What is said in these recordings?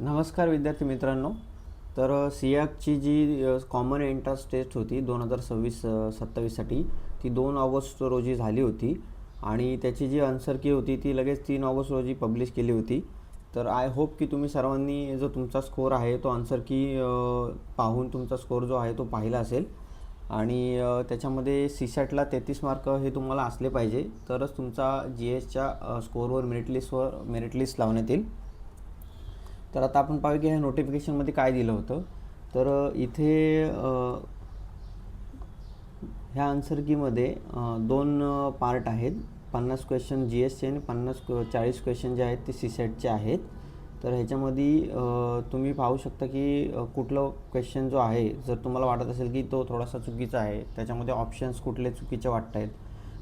नमस्कार विद्यार्थी मित्रांनो. तर सियाकची जी कॉमन एंट्रन्स टेस्ट होती 2026-27साठी ती 2 ऑगस्ट रोजी झाली होती आणि त्याची जी आन्सर की होती ती लगेच 3 ऑगस्ट रोजी पब्लिश केली होती. तर आय होप की तुम्ही सर्वांनी जो तुमचा स्कोर आहे तो आन्सर की पाहून तुमचा स्कोर जो आहे तो पाहिला असेल आणि त्याच्यामध्ये सीसॅटला 33 मार्क हे तुम्हाला असले पाहिजे तरच तुमचा जी एसच्या स्कोरवर मेरिट लिस्ट लावण्यात येईल. तर आता आपण पाहूया की ह्या नोटिफिकेशनमध्ये काय दिलं होतं. तर इथे ह्या आन्सर कीमध्ये 2 पार्ट आहेत. 50 क्वेश्चन जी एसचे आणि 40 क्वेश्चन जे आहेत ते सीसॅटचे आहेत. तर ह्याच्यामध्ये तुम्ही पाहू शकता की कुठलं क्वेश्चन जो आहे जर तुम्हाला वाटत असेल की तो थोडासा चुकीचा आहे, त्याच्यामध्ये ऑप्शन्स कुठले चुकीचे वाटत आहेत,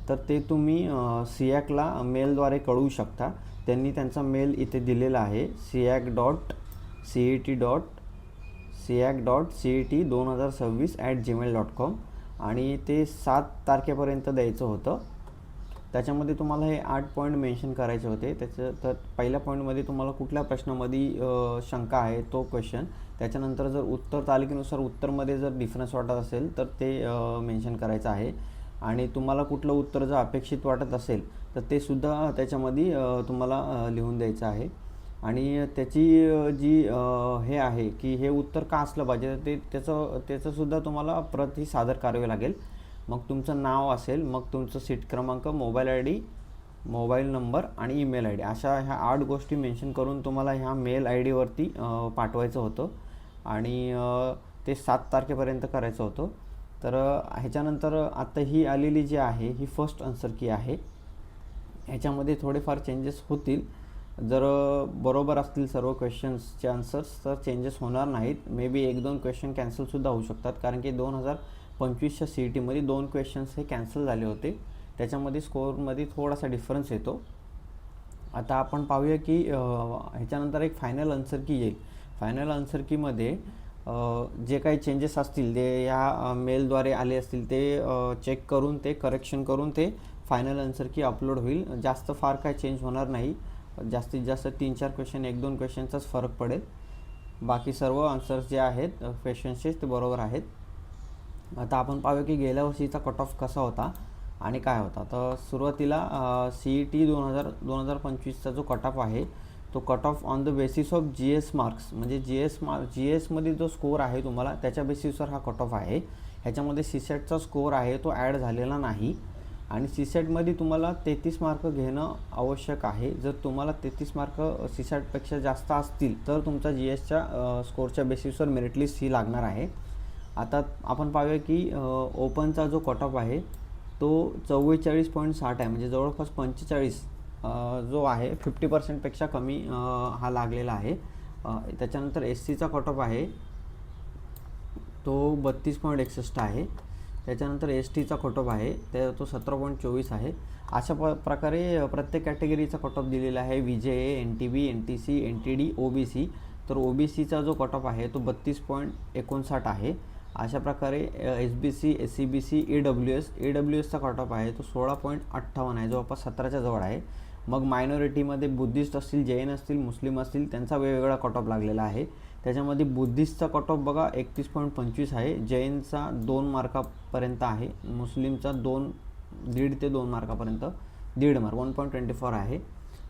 तर ते तुम्ही सियाकला मेलद्वारे कळवू शकता. त्यांनी त्यांचा मेल इथे दिलेला आहे siak.cet2026@gmail.com आणि ते 7 तारखेपर्यंत द्यायचं होतं. त्याच्यामध्ये तुम्हाला हे 8 पॉईंट मेन्शन करायचे होते. तर पहिल्या पॉईंटमध्ये तुम्हाला कुठल्या प्रश्नामध्ये शंका आहे तो क्वेश्चन, त्याच्यानंतर जर उत्तर तालिकेनुसार उत्तरमध्ये जर डिफरन्स वाटत असेल तर ते मेन्शन करायचं आहे आणि तुम्हाला कुठलं उत्तर जर अपेक्षित वाटत असेल तर ते सुद्धा त्याच्यामध्ये तुम्हाला लिहून द्यायचं आहे. आणि त्याची जी हे आहे की हे उत्तर का असलं पाहिजे ते त्याचंसुद्धा तुम्हाला प्रत ही सादर करावी लागेल. मग तुमचं नाव असेल, मग तुमचं सीट क्रमांक, mobile I D, mobile number आणि ईमेल आय डी अशा ह्या 8 गोष्टी मेन्शन करून तुम्हाला ह्या मेल आय डीवरती पाठवायचं होतं आणि ते 7 तारखेपर्यंत करायचं होतं. तर ह्याच्यानंतर आता ही आलेली जी आहे ही फर्स्ट आन्सर की आहे. ह्याच्यामध्ये थोडेफार चेंजेस होतील. जर बरोबर असतील सर्व क्वेश्चन्सचे आन्सर्स तर चेंजेस होणार नाहीत. मे बी 1-2 क्वेश्चन कॅन्सलसुद्धा होऊ शकतात, कारण की 2025च्या सी ई टीमध्ये 2 क्वेश्चन्स हे कॅन्सल झाले होते. त्याच्यामध्ये स्कोअरमध्ये थोडासा डिफरन्स येतो. आता आपण पाहूया की ह्याच्यानंतर एक फायनल आन्सर की येईल. फायनल आन्सर कीमध्ये जे काही चेंजेस असतील ते या मेलद्वारे आले असतील ते चेक करून ते करेक्शन करून ते फायनल आन्सर की अपलोड होईल. जास्त फार काय चेंज होणार नाही. जास्तीत जास्त 3-4 क्वेश्चन, 1-2 क्वेश्चनचाच फरक पडेल. बाकी सर्व आन्सर्स जे आहेत क्वेश्चन्सचे ते बरोबर आहेत. आता आपण पाहूया की गेल्या वर्षीचा कट ऑफ कसा होता आणि काय होता. तर सुरुवातीला सी ई टी 2025चा जो कट ऑफ आहे तो cut off on the basis of G S marks, म्हणजे जी एसमध्ये जो स्कोअर आहे तुम्हाला त्याच्या बेसिसवर हा कट ऑफ आहे. ह्याच्यामध्ये सीसॅटचा स्कोअर आहे तो ॲड झालेला नाही आणि सीसॅटमध्ये तुम्हाला 33 मार्क घेणं आवश्यक आहे. जर तुम्हाला 33 मार्क सीसॅटपेक्षा जास्त असतील तर तुमचा जी एसच्या स्कोअरच्या बेसिसवर मेरिट लिस्ट ही लागणार आहे. आता आपण पाहूया की ओपनचा जो कट ऑफ आहे तो 44.60 आहे, म्हणजे जवळपास 45 जो आहे 50%पेक्षा कमी हा लागलेला आहे. त्याच्यानंतर एस सीचा कट ऑफ आहे तो 32.61 आहे. त्याच्यानंतर एस टीचा कट ऑफ आहे तो 17.24 आहे. अशा प्रकारे प्रत्येक कॅटेगरीचा कट ऑफ दिलेला आहे. V J A, N T B, N T C, N T D, O B C. तर ओ बी सीचा जो कट ऑफ आहे तो 32.59 आहे. अशा प्रकारे S B C, S C B C, A W एसचा कट ऑफ आहे तो 16.58 आहे, जवळपास 17च्या जवळ आहे. मग मायनॉरिटीमध्ये बुद्धिस्ट असतील, जैन असतील, मुस्लिम असतील त्यांचा वेगवेगळा कट ऑफ लागलेला आहे. त्याच्यामध्ये बुद्धिस्टचा कट ऑफ बघा 31.25 आहे, जैनचा 2 मार्कापर्यंत आहे, मुस्लिमचा 1.5 ते 2 मार्कापर्यंत 1.5 मार्क 1.24 आहे.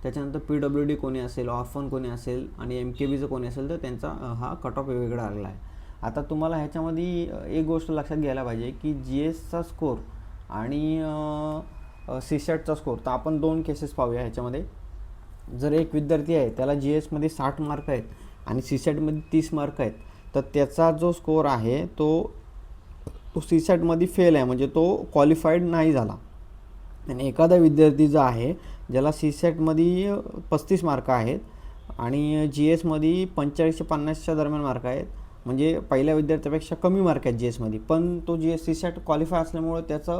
त्याच्यानंतर पी डब्ल्यू डी कोणी असेल, ऑर्फन कोणी असेल आणि एम के बीचं कोणी असेल तर त्यांचा हा कट ऑफ वेगवेगळा लागला आहे. आता तुम्हाला ह्याच्यामध्ये एक गोष्ट लक्षात घ्यायला पाहिजे की जी एसचा स्कोर आणि सीसॅटचा स्कोर. तर आपण 2 केसेस पाहूया ह्याच्यामध्ये. जर एक विद्यार्थी आहे त्याला जी एसमध्ये 60 मार्क आहेत आणि सीसॅटमध्ये 30 मार्क आहेत तर त्याचा जो स्कोअर आहे तो सीसॅटमध्ये फेल आहे, म्हणजे तो क्वालिफाईड नाही झाला. आणि एखादा विद्यार्थी जो आहे ज्याला सीसॅटमध्ये 35 मार्क आहेत आणि जी एसमध्ये 45 ते 50च्या दरम्यान मार्क आहेत, म्हणजे पहिल्या विद्यार्थ्यापेक्षा कमी मार्क आहेत जी एसमध्ये, पण तो जी एस सीसॅट क्वालिफाय असल्यामुळे त्याचा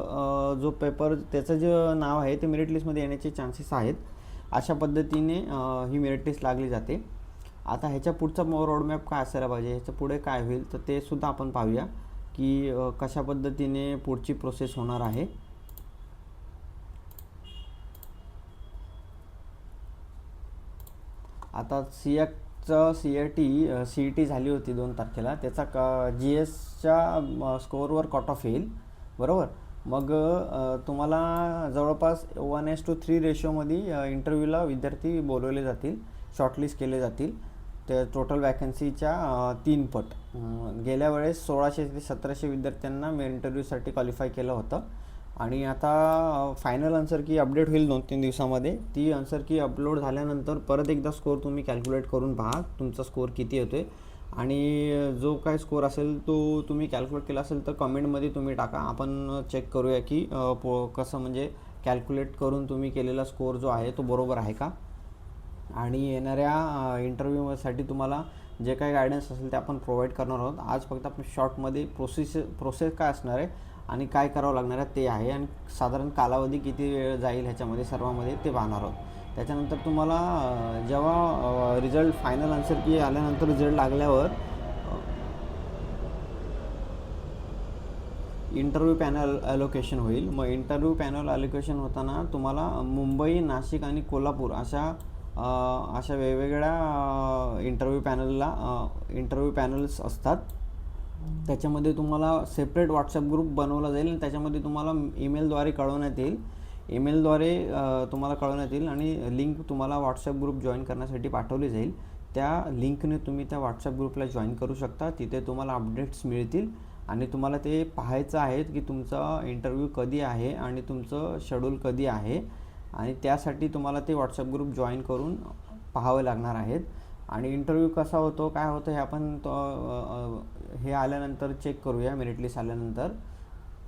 जो पेपर त्याचं जे नाव आहे ते मेरिट लिस्टमध्ये येण्याचे चान्सेस आहेत. अशा पद्धतीने ही मेरिट लिस्ट लागली जाते. आता ह्याच्या पुढचा रोडमॅप काय असायला पाहिजे, ह्याच्या पुढे काय होईल तर ते सुद्धा आपण पाहूया की कशा पद्धतीने पुढची प्रोसेस होणार आहे. आता मागचं CET झाली होती 2 तारखेला, त्याचा GSच्या स्कोअरवर कट ऑफ येईल, बरोबर. मग तुम्हाला जवळपास 1:3 रेशोमध्ये इंटरव्ह्यूला विद्यार्थी बोलवले जातील, शॉर्टलिस्ट केले जातील. ते टोटल वॅकन्सीच्या 3 पट. गेल्या वेळेस 1600 ते 1700 विद्यार्थ्यांना इंटरव्ह्यूसाठी क्वालिफाय केलं होतं. आणि आता फायनल आन्सर की अपडेट होईल 2-3 दिवसामध्ये. ती आन्सर की अपलोड झाल्यानंतर परत एकदा स्कोअर तुम्ही कॅल्क्युलेट करून पहा तुमचा स्कोअर किती येतो आहे. आणि जो काय स्कोअर असेल तो तुम्ही कॅल्क्युलेट केला असेल तर कमेंटमध्ये तुम्ही टाका, आपण चेक करूया की कसं म्हणजे कॅल्क्युलेट करून तुम्ही केलेला स्कोअर जो आहे तो बरोबर आहे का. आणि येणाऱ्या इंटरव्ह्यूसाठी तुम्हाला जे काही गायडन्स असेल ते आपण प्रोव्हाइड करणार आहोत. आज फक्त आपण शॉर्टमध्ये प्रोसेस काय असणार आहे आणि काय करावं लागणार आहे ते आहे, आणि साधारण कालावधी किती वेळ जाईल ह्याच्यामध्ये सर्वांमध्ये ते पाहणार आहोत. त्याच्यानंतर तुम्हाला जेव्हा रिझल्ट फायनल आन्सर की आल्यानंतर रिझल्ट लागल्यावर इंटरव्ह्यू पॅनल ॲलोकेशन होईल. मग इंटरव्ह्यू पॅनल ॲलोकेशन होताना तुम्हाला मुंबई, नाशिक आणि कोल्हापूर अशा वेगवेगळ्या इंटरव्ह्यू पॅनल्स असतात. त्याच्यामध्ये तुम्हाला सेपरेट व्हॉट्सअप ग्रुप बनवला जाईल आणि त्याच्यामध्ये तुम्हाला ईमेलद्वारे कळवण्यात येईल आणि लिंक तुम्हाला व्हॉट्सअप ग्रुप जॉईन करण्यासाठी पाठवली जाईल. त्या लिंकने तुम्ही त्या व्हॉट्सअप ग्रुपला जॉईन करू शकता. तिथे तुम्हाला अपडेट्स मिळतील आणि तुम्हाला ते पाहायचं आहे की तुमचा इंटरव्ह्यू कधी आहे आणि तुमचं शेड्यूल कधी आहे, आणि त्यासाठी तुम्हाला ते व्हॉट्सअप ग्रुप जॉईन करून पाहावे लागणार आहेत. आणि इंटरव्ह्यू कसा होतो, काय होतं हे आपण हे आल्यानंतर चेक करूया, मेरिट लिस्ट आल्यानंतर.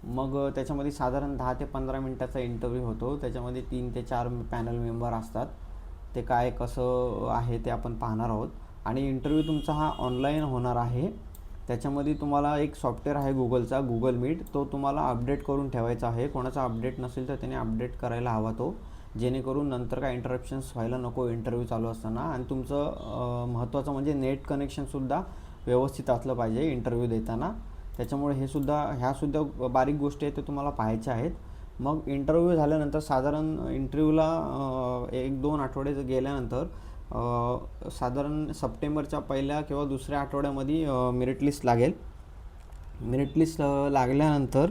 मग त्याच्यामध्ये साधारण 10 ते 15 मिनटाचा इंटरव्ह्यू होतो. त्याच्यामध्ये 3 ते 4 पॅनल मेंबर असतात. ते काय कसं आहे ते आपण पाहणार आहोत. आणि इंटरव्ह्यू तुमचा हा ऑनलाईन होणार आहे. त्याच्यामध्ये तुम्हाला एक सॉफ्टवेअर आहे गुगलचा, गुगल मीट, तो तुम्हाला अपडेट करून ठेवायचा आहे. कोणाचा अपडेट नसेल तर त्याने अपडेट करायला हवा तो, जेणेकरून नंतर काय इंटरप्शन्स व्हायला नको इंटरव्ह्यू चालू असताना. आणि तुमचं महत्त्वाचं म्हणजे नेट कनेक्शनसुद्धा व्यवस्थित असलं पाहिजे इंटरव्ह्यू देताना. त्याच्यामुळे ह्या सुद्धा बारीक गोष्टी आहेत ते तुम्हाला पाहायच्या आहेत. मग इंटरव्ह्यू झाल्यानंतर साधारण इंटरव्ह्यूला 1-2 आठवडे गेल्यानंतर साधारण सप्टेंबरच्या पहिल्या किंवा दुसऱ्या आठवड्यामध्ये मेरिट लिस्ट लागेल. मेरिट लिस्ट लागल्यानंतर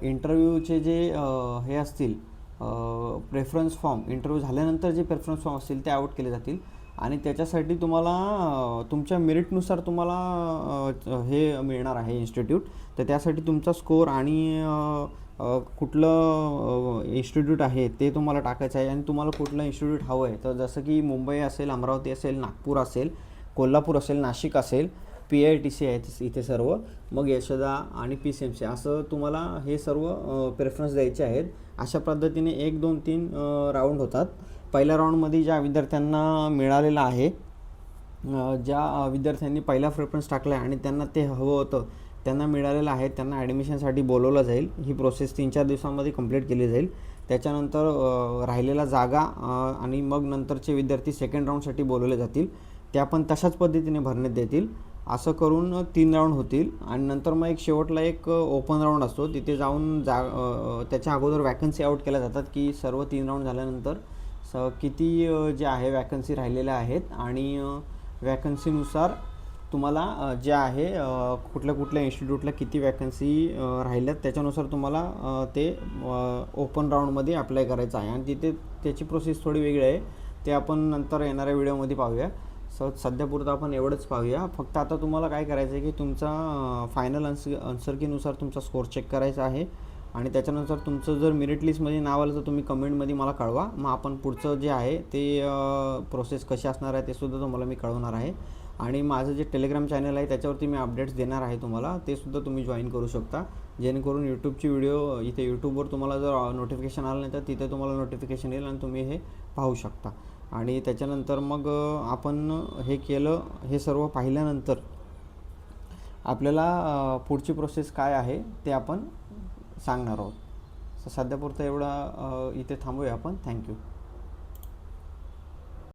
इंटरव्ह्यूचे जे हे असतील प्रेफरन्स फॉर्म, इंटरव्ह्यू झाल्यानंतर जे प्रेफरन्स फॉर्म असतील ते आउट केले जातील. आणि त्याच्यासाठी तुम्हाला तुमच्या मेरिटनुसार तुम्हाला हे मिळणार आहे इन्स्टिट्यूट. तर त्यासाठी तुमचा स्कोअर आणि कुठलं इन्स्टिट्यूट आहे ते तुम्हाला टाकायचं आहे. आणि तुम्हाला कुठलं इन्स्टिट्यूट हवं आहे, तर जसं की मुंबई असेल, अमरावती असेल, नागपूर असेल, कोल्हापूर असेल, नाशिक असेल, PITC आहे इथे सर्व, मग यशोदा आणि PCMC असं तुम्हाला हे सर्व प्रेफरन्स द्यायचे आहेत. अशा पद्धतीने 1, 2, 3 राऊंड होतात. पहिल्या राऊंडमध्ये ज्या विद्यार्थ्यांना मिळालेलं आहे, ज्या विद्यार्थ्यांनी पहिला प्रेफरन्स टाकला आहे आणि त्यांना ते हवं होतं, त्यांना मिळालेलं आहे, त्यांना ॲडमिशनसाठी बोलवलं जाईल. ही प्रोसेस 3-4 दिवसांमध्ये कंप्लीट केली जाईल. त्याच्यानंतर राहिलेल्या जागा आणि मग नंतरचे विद्यार्थी सेकंड राऊंडसाठी बोलवले जातील. त्या पण तशाच पद्धतीने भरण्यात येतील. असं करून 3 राऊंड होतील. आणि नंतर मग शेवटला एक ओपन राऊंड असतो. तिथे जाऊन त्याच्या अगोदर वॅकन्सी आउट केल्या जातात की सर्व 3 राऊंड झाल्यानंतर किती जे आहे वॅकन्सी राहिलेल्या आहेत, आणि वॅकन्सीनुसार तुम्हाला जे आहे कुठल्या इन्स्टिट्यूटला किती वॅकन्सी राहिल्यात त्याच्यानुसार तुम्हाला ते ओपन राऊंडमध्ये अप्लाय करायचं आहे. आणि तिथे त्याची प्रोसेस थोडी वेगळी आहे, ते आपण नंतर येणाऱ्या व्हिडिओमध्ये पाहूया. सध्यापुरतं आपण एवढंच पाहूया. फक्त आता तुम्हाला काय करायचं आहे की तुमचा फायनल आन्सर कीनुसार तुमचा स्कोअर चेक करायचा आहे. आणि त्याच्यानंतर तुमचं जर मेरिट लिस्टमध्ये नाव आलं तर तुम्ही कमेंटमध्ये मला कळवा. मग आपण पुढचं जे आहे ते प्रोसेस कशी असणार आहे ते सुद्धा तुम्हाला मी कळवणार आहे. आणि माझं जे टेलिग्राम चॅनल आहे त्याच्यावरती मी अपडेट्स देणार आहे तुम्हाला, ते सुद्धा तुम्ही जॉईन करू शकता. जेणेकरून यूट्यूबची व्हिडिओ इथे यूट्यूबवर तुम्हाला जर नोटिफिकेशन आलं नाही तर तिथे तुम्हाला नोटिफिकेशन येईल आणि तुम्ही हे पाहू शकता. आणि त्याच्यानंतर मग आपण हे केलं, हे सर्व पाहिल्यानंतर आपल्याला पुढची प्रोसेस काय आहे ते आपण सांगणार आहोत. सध्यापुरतं एवढा इथे थांबूया आपण. थँक्यू.